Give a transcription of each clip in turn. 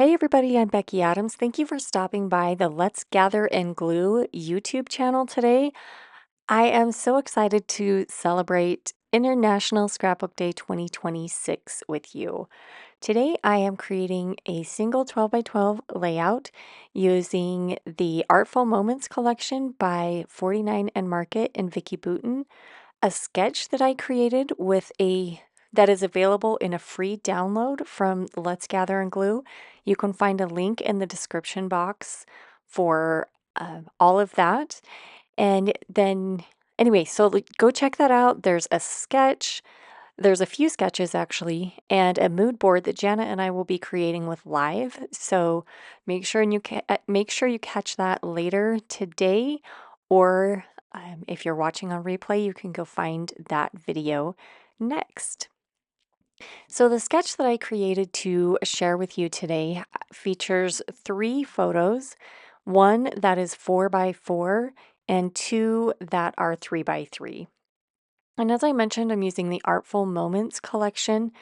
Hey everybody, I'm Becki Adams. Thank you for stopping by the Let's Gather and Glue YouTube channel today. I am so excited to celebrate International Scrapbook Day 2026 with you. Today I am creating a single 12 by 12 layout using the Artful Moments collection by 49 and Market and Vicky Booten, a sketch that I created with a that is available in a free download from Let's Gather and Glue. You can find a link in the description box for all of that. And then, anyway, so go check that out. There's a sketch, there's a few sketches actually, and a mood board that Jana and I will be creating with live. So make sure you catch that later today, or if you're watching on replay, you can go find that video next. So the sketch that I created to share with you today features 3 photos, one that is 4 by 4 and 2 that are 3 by 3. And as I mentioned, I'm using the Artful Moments collection,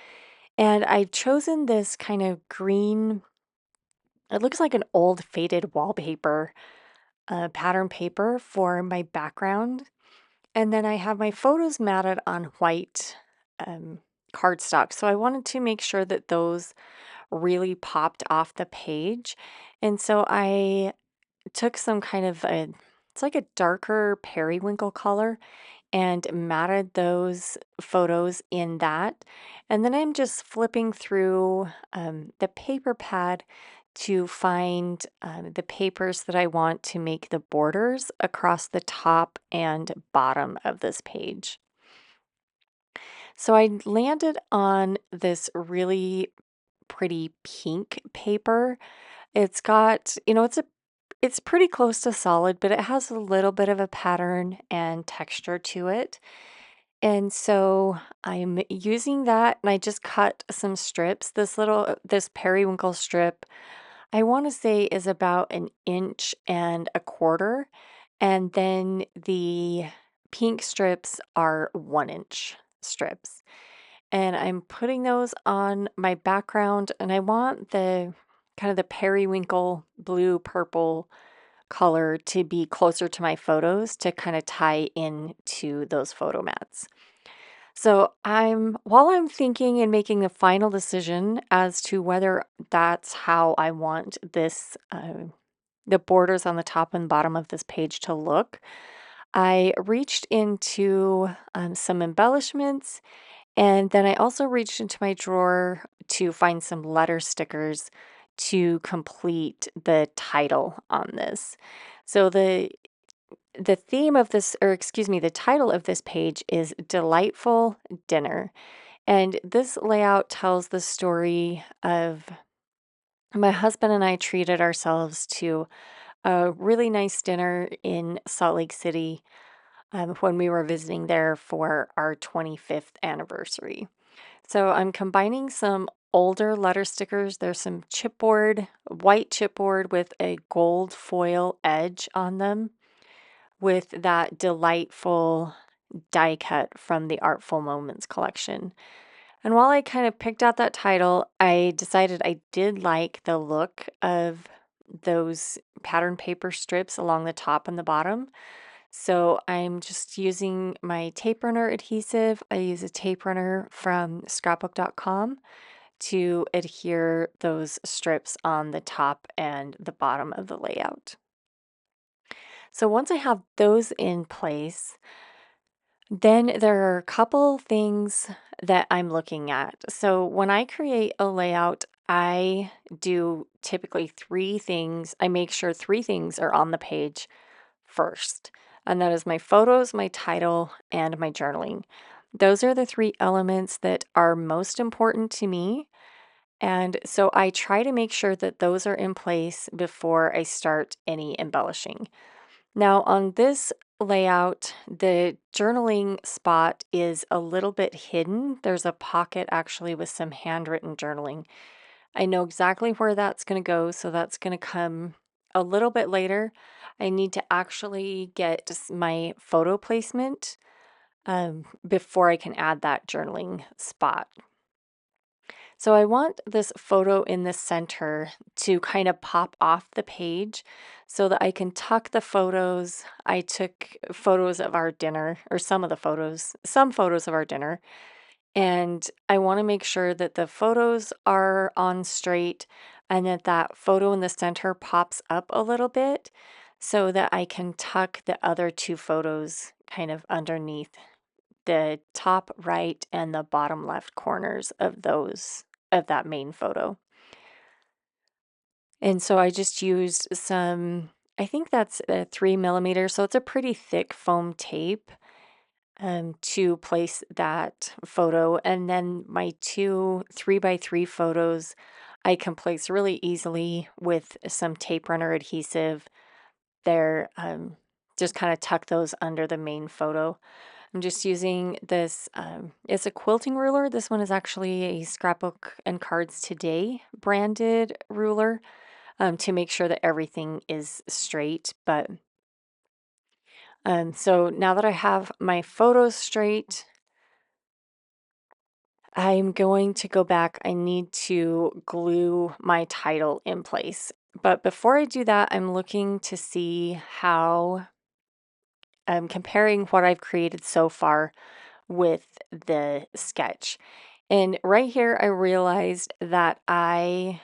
and I've chosen this kind of green, it looks like an old faded wallpaper, pattern paper for my background. And then I have my photos matted on white um, cardstock. So I wanted to make sure that those really popped off the page. And so I took some kind of it's like a darker periwinkle color and matted those photos in that. And then I'm just flipping through the paper pad to find the papers that I want to make the borders across the top and bottom of this page. So I landed on this really pretty pink paper. It's got, it's pretty close to solid, but it has a little bit of a pattern and texture to it. And so I'm using that, and I just cut some strips. This periwinkle strip, I want to say is about 1.25 inches. And then the pink strips are 1 inch strips. And I'm putting those on my background, and I want the kind of the periwinkle blue purple color to be closer to my photos to kind of tie into those photo mats. So while I'm thinking and making the final decision as to whether that's how I want the borders on the top and bottom of this page to look, I reached into some embellishments, and then I also reached into my drawer to find some letter stickers to complete the title on this. So the theme of this, or excuse me, the title of this page is Delightful Dinner. And this layout tells the story of my husband and I treated ourselves to a really nice dinner in Salt Lake City when we were visiting there for our 25th anniversary. So I'm combining some older letter stickers. There's some chipboard, white chipboard with a gold foil edge on them, with that delightful die cut from the Artful Moments collection. And while I kind of picked out that title, I decided I did like the look of those pattern paper strips along the top and the bottom. So I'm just using my tape runner adhesive. I use a tape runner from scrapbook.com to adhere those strips on the top and the bottom of the layout. So once I have those in place, then there are a couple things that I'm looking at. So when I create a layout, I do typically 3 things. I make sure 3 things are on the page first, and that is my photos, my title, and my journaling. Those are the 3 elements that are most important to me. And so I try to make sure that those are in place before I start any embellishing. Now, on this layout, the journaling spot is a little bit hidden. There's a pocket actually with some handwritten journaling. I know exactly where that's going to go, so that's going to come a little bit later. I need to actually get my photo placement before I can add that journaling spot. So I want this photo in the center to kind of pop off the page so that I can tuck the photos. I took photos of our dinner, or some photos of our dinner, and I want to make sure that the photos are on straight and that that photo in the center pops up a little bit so that I can tuck the other two photos kind of underneath the top right and the bottom left corners of that main photo. And so I just used I think that's a 3 millimeter, so it's a pretty thick foam tape to place that photo. And then my two 3x3 photos I can place really easily with some tape runner adhesive. There, just kind of tuck those under the main photo. I'm just using this, it's a quilting ruler. This one is actually a Scrapbook and Cards Today branded ruler to make sure that everything is straight. But so now that I have my photos straight, I'm going to go back. I need to glue my title in place. But before I do that, I'm looking to see how I'm comparing what I've created so far with the sketch. And right here, I realized that I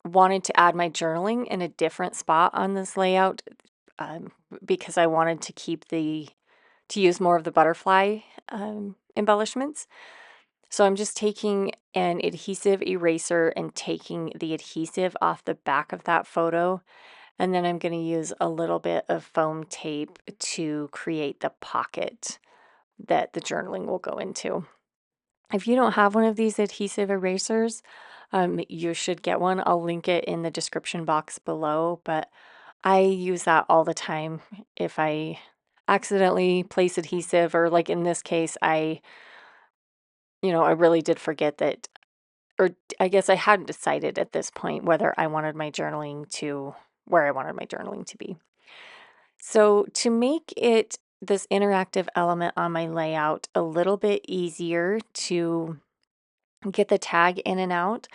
wanted to add my journaling in a different spot on this layout um, because I wanted to to use more of the butterfly embellishments. So I'm just taking an adhesive eraser and taking the adhesive off the back of that photo. And then I'm going to use a little bit of foam tape to create the pocket that the journaling will go into. If you don't have one of these adhesive erasers, you should get one. I'll link it in the description box below, but I use that all the time if I accidentally place adhesive, or like in this case, I really did forget that, or I guess I hadn't decided at this point whether I wanted my journaling to, where I wanted my journaling to be. So to make it this interactive element on my layout a little bit easier to get the tag in and out,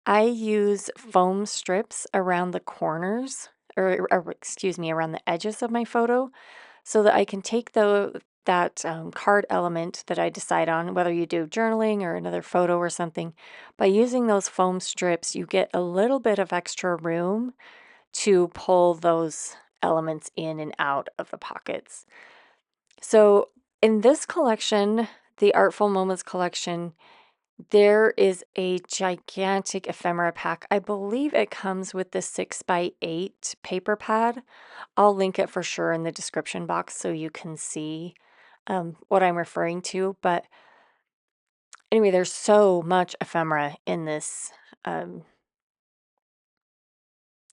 I use foam strips around the corners, or excuse me, around the edges of my photo, so that I can take that card element that I decide on, whether you do journaling or another photo or something. By using those foam strips, you get a little bit of extra room to pull those elements in and out of the pockets. So in this collection, the Artful Moments collection, there is a gigantic ephemera pack. I believe it comes with the 6x8 paper pad. I'll link it for sure in the description box so you can see what I'm referring to. But anyway, there's so much ephemera um,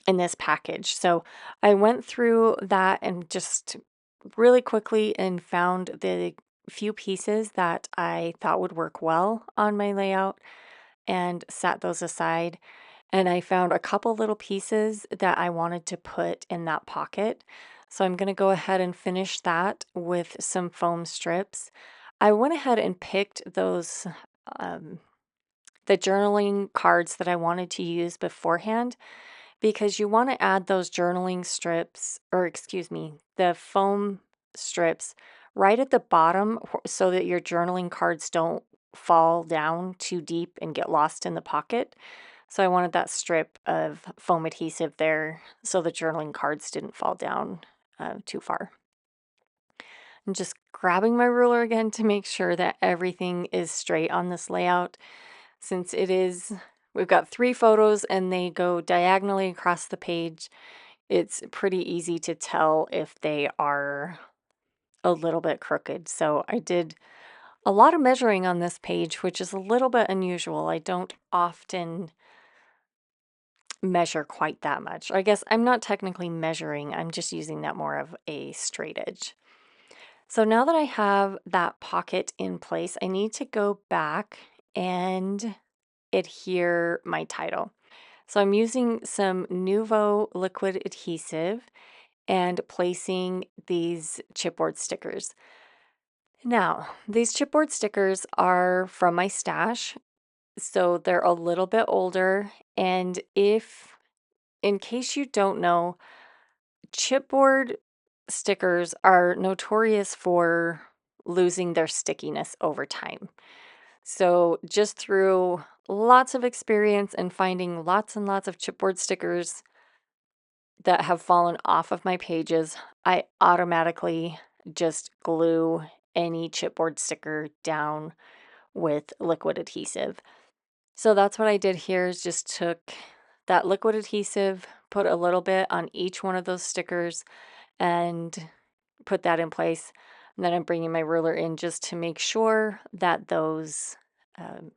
in this package. So I went through that and just really quickly and found the few pieces that I thought would work well on my layout and set those aside. And I found a couple little pieces that I wanted to put in that pocket. So I'm going to go ahead and finish that with some foam strips. I went ahead and picked um, the journaling cards that I wanted to use beforehand, because you want to add those journaling strips, or excuse me, the foam strips right at the bottom so that your journaling cards don't fall down too deep and get lost in the pocket. So I wanted that strip of foam adhesive there so the journaling cards didn't fall down too far. I'm just grabbing my ruler again to make sure that everything is straight on this layout. Since we've got 3 photos and they go diagonally across the page, it's pretty easy to tell if they are a little bit crooked. So I did a lot of measuring on this page, which is a little bit unusual. I don't often measure quite that much. I guess I'm not technically measuring, I'm just using that more of a straight edge. So now that I have that pocket in place, I need to go back and adhere my title. So I'm using some Nuvo liquid adhesive and placing these chipboard stickers. Now, these chipboard stickers are from my stash. So they're a little bit older. And if, in case you don't know, chipboard stickers are notorious for losing their stickiness over time. So just through lots of experience and finding lots and lots of chipboard stickers that have fallen off of my pages, I automatically just glue any chipboard sticker down with liquid adhesive. So that's what I did here is just took that liquid adhesive, put a little bit on each one of those stickers and put that in place. And then I'm bringing my ruler in just to make sure um,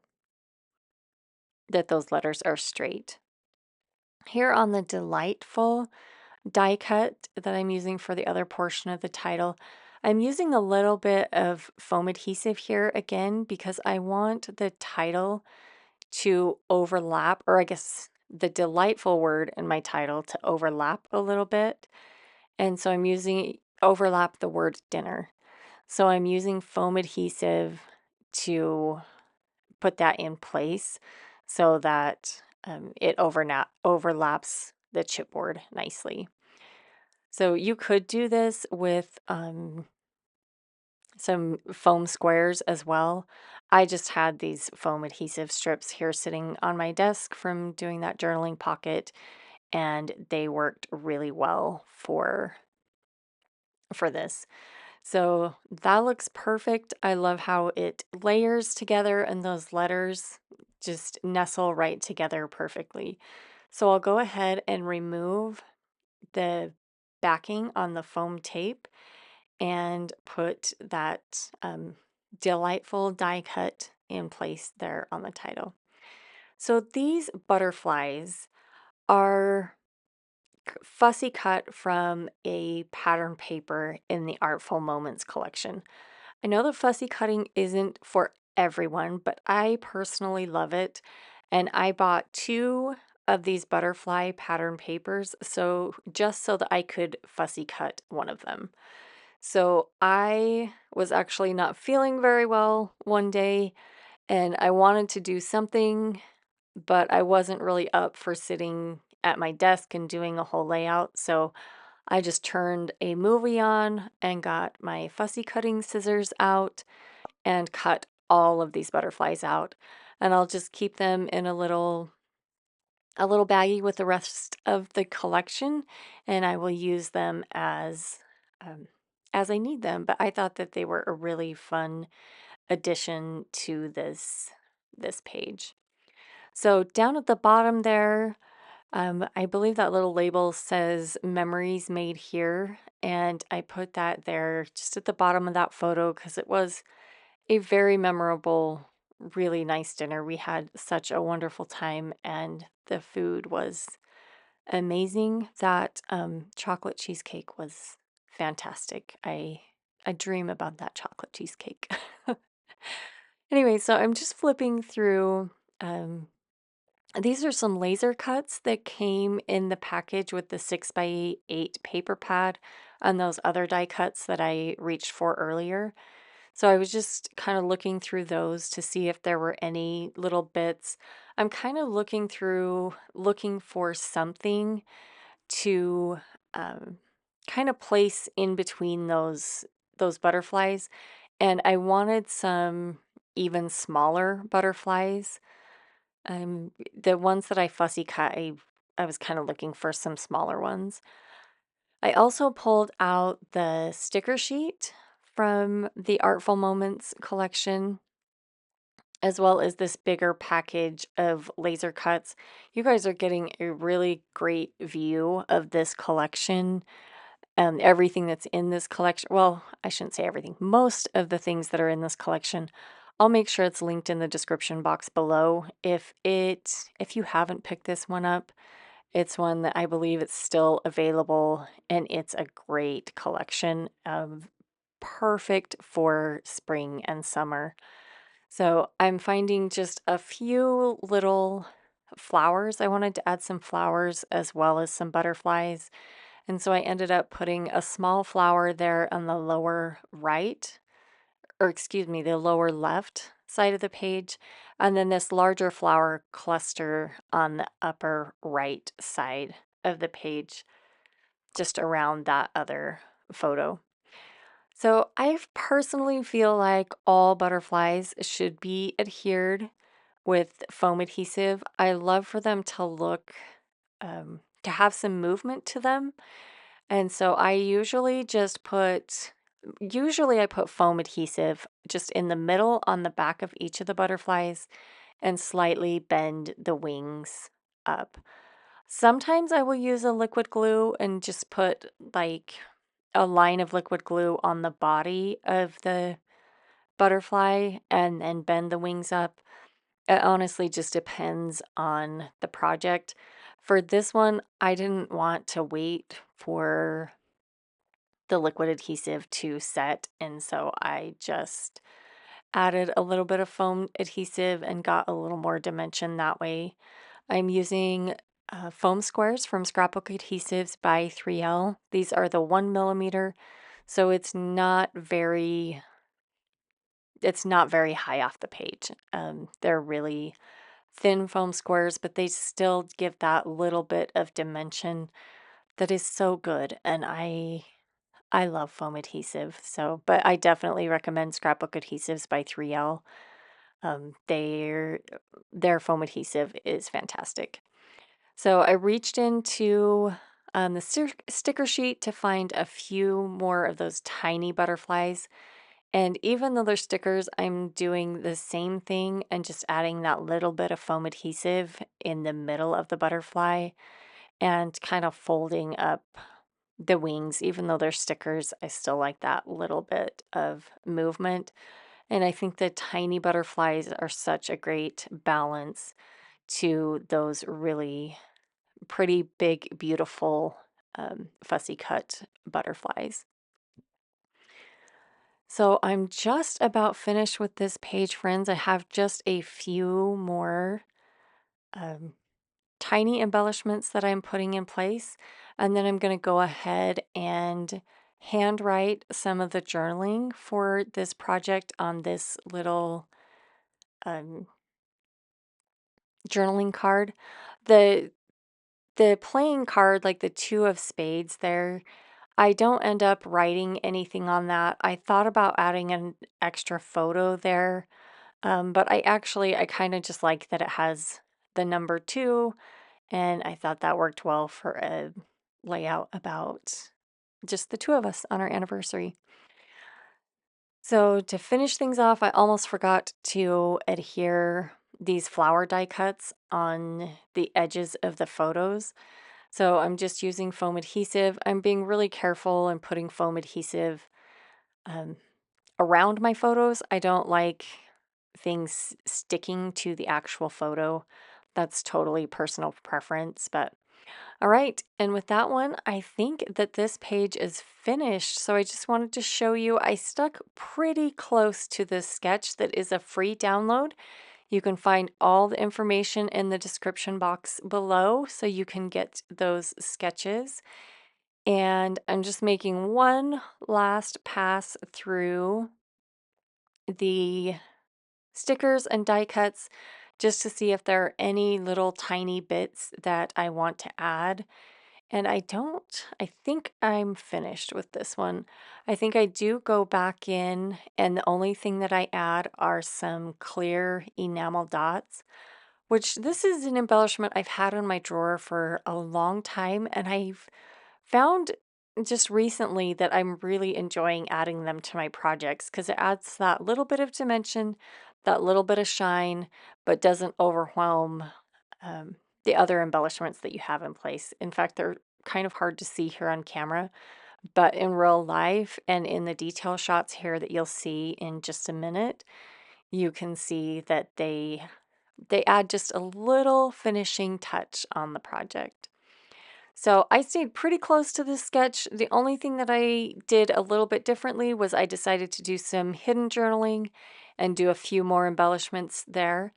that those letters are straight. Here on the delightful die cut that I'm using for the other portion of the title, I'm using a little bit of foam adhesive here again because I want the title to overlap, or I guess the delightful word in my title to overlap a little bit. And so I'm using overlap the word dinner. So I'm using foam adhesive to put that in place so that it overlaps the chipboard nicely. So you could do this with some foam squares as well. I just had these foam adhesive strips here sitting on my desk from doing that journaling pocket, and they worked really well for this. So that looks perfect. I love how it layers together and those letters just nestle right together perfectly. So I'll go ahead and remove the backing on the foam tape and put that delightful die cut in place there on the title. So these butterflies are fussy cut from a pattern paper in the Artful Moments collection. I know the fussy cutting isn't for everyone, but I personally love it. And I bought two of these butterfly pattern papers just so that I could fussy cut one of them. So I was actually not feeling very well one day and I wanted to do something, but I wasn't really up for sitting at my desk and doing a whole layout. So I just turned a movie on and got my fussy cutting scissors out and cut all of these butterflies out. And I'll just keep them in a little baggie with the rest of the collection, and I will use them um, as I need them. But I thought that they were a really fun addition to this page. So down at the bottom there, I believe that little label says memories made here, and I put that there just at the bottom of that photo because it was a very memorable, really nice dinner. We had such a wonderful time, and the food was amazing. That chocolate cheesecake was fantastic. I dream about that chocolate cheesecake. Anyway, so I'm just flipping through. Um, these are some laser cuts that came in the package with the 6x8 paper pad and those other die cuts that I reached for earlier. So I was just kind of looking through those to see if there were any little bits. I'm kind of looking for something to um, kind of place in between those butterflies, and I wanted some even smaller butterflies. The ones that I fussy cut, I was kind of looking for some smaller ones. I also pulled out the sticker sheet from the Artful Moments collection, as well as this bigger package of laser cuts. You guys are getting a really great view of this collection. Everything that's in this collection, well, I shouldn't say everything, most of the things that are in this collection, I'll make sure it's linked in the description box below. If you haven't picked this one up, it's one that I believe it's still available, and it's a great collection of perfect for spring and summer. So I'm finding just a few little flowers. I wanted to add some flowers as well as some butterflies. And so I ended up putting a small flower there on the lower right, or excuse me, the lower left side of the page, and then this larger flower cluster on the upper right side of the page, just around that other photo. So I personally feel like all butterflies should be adhered with foam adhesive. I love for them to look, to have some movement to them. And so I usually I put foam adhesive just in the middle on the back of each of the butterflies and slightly bend the wings up. Sometimes I will use a liquid glue and just put like a line of liquid glue on the body of the butterfly and then bend the wings up. It honestly just depends on the project. For this one, I didn't want to wait for the liquid adhesive to set, and so I just added a little bit of foam adhesive and got a little more dimension that way. I'm using foam squares from Scrapbook Adhesives by 3L. These are the 1 millimeter, so it's not very high off the page. They're really thin foam squares, but they still give that little bit of dimension that is so good. And I love foam adhesive, so but I definitely recommend Scrapbook Adhesives by 3L. Their foam adhesive is fantastic. So I reached into the sticker sheet to find a few more of those tiny butterflies. And even though they're stickers, I'm doing the same thing and just adding that little bit of foam adhesive in the middle of the butterfly and kind of folding up the wings. Even though they're stickers, I still like that little bit of movement. And I think the tiny butterflies are such a great balance to those really pretty big, beautiful, fussy cut butterflies. So I'm just about finished with this page, friends. I have just a few more um, tiny embellishments that I'm putting in place. And then I'm going to go ahead and handwrite some of the journaling for this project on this little um, journaling card. The the playing card, like the two of spades there, I don't end up writing anything on that. I thought about adding an extra photo there, but I kind of just like that it has the number 2, and I thought that worked well for a layout about just the two of us on our anniversary. So to finish things off, I almost forgot to adhere these flower die cuts on the edges of the photos. So I'm just using foam adhesive. I'm being really careful and putting foam adhesive um, around my photos. I don't like things sticking to the actual photo. That's totally personal preference, but all right. And with that one, I think that this page is finished. So I just wanted to show you, I stuck pretty close to this sketch that is a free download. You can find all the information in the description box below so you can get those sketches. And I'm just making one last pass through the stickers and die cuts just to see if there are any little tiny bits that I want to add. And I think I'm finished with this one. I think I do go back in, and the only thing that I add are some clear enamel dots, which this is an embellishment I've had in my drawer for a long time, and I've found just recently that I'm really enjoying adding them to my projects because it adds that little bit of dimension, that little bit of shine, but doesn't overwhelm um, the other embellishments that you have in place. In fact, they're kind of hard to see here on camera, but in real life and in the detail shots here that you'll see in just a minute, you can see that they add just a little finishing touch on the project. So I stayed pretty close to this sketch. The only thing that I did a little bit differently was I decided to do some hidden journaling and do a few more embellishments there.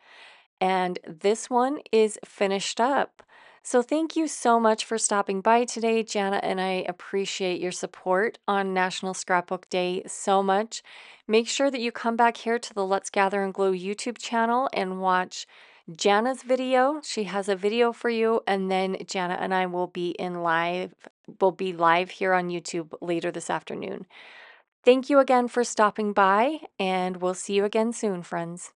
And this one is finished up. So thank you so much for stopping by today, Jana, and I appreciate your support on National Scrapbook Day so much. Make sure that you come back here to the Let's Gather and Glow YouTube channel and watch Jana's video. She has a video for you, and then Jana and I will be live here on YouTube later this afternoon. Thank you again for stopping by, and we'll see you again soon, friends.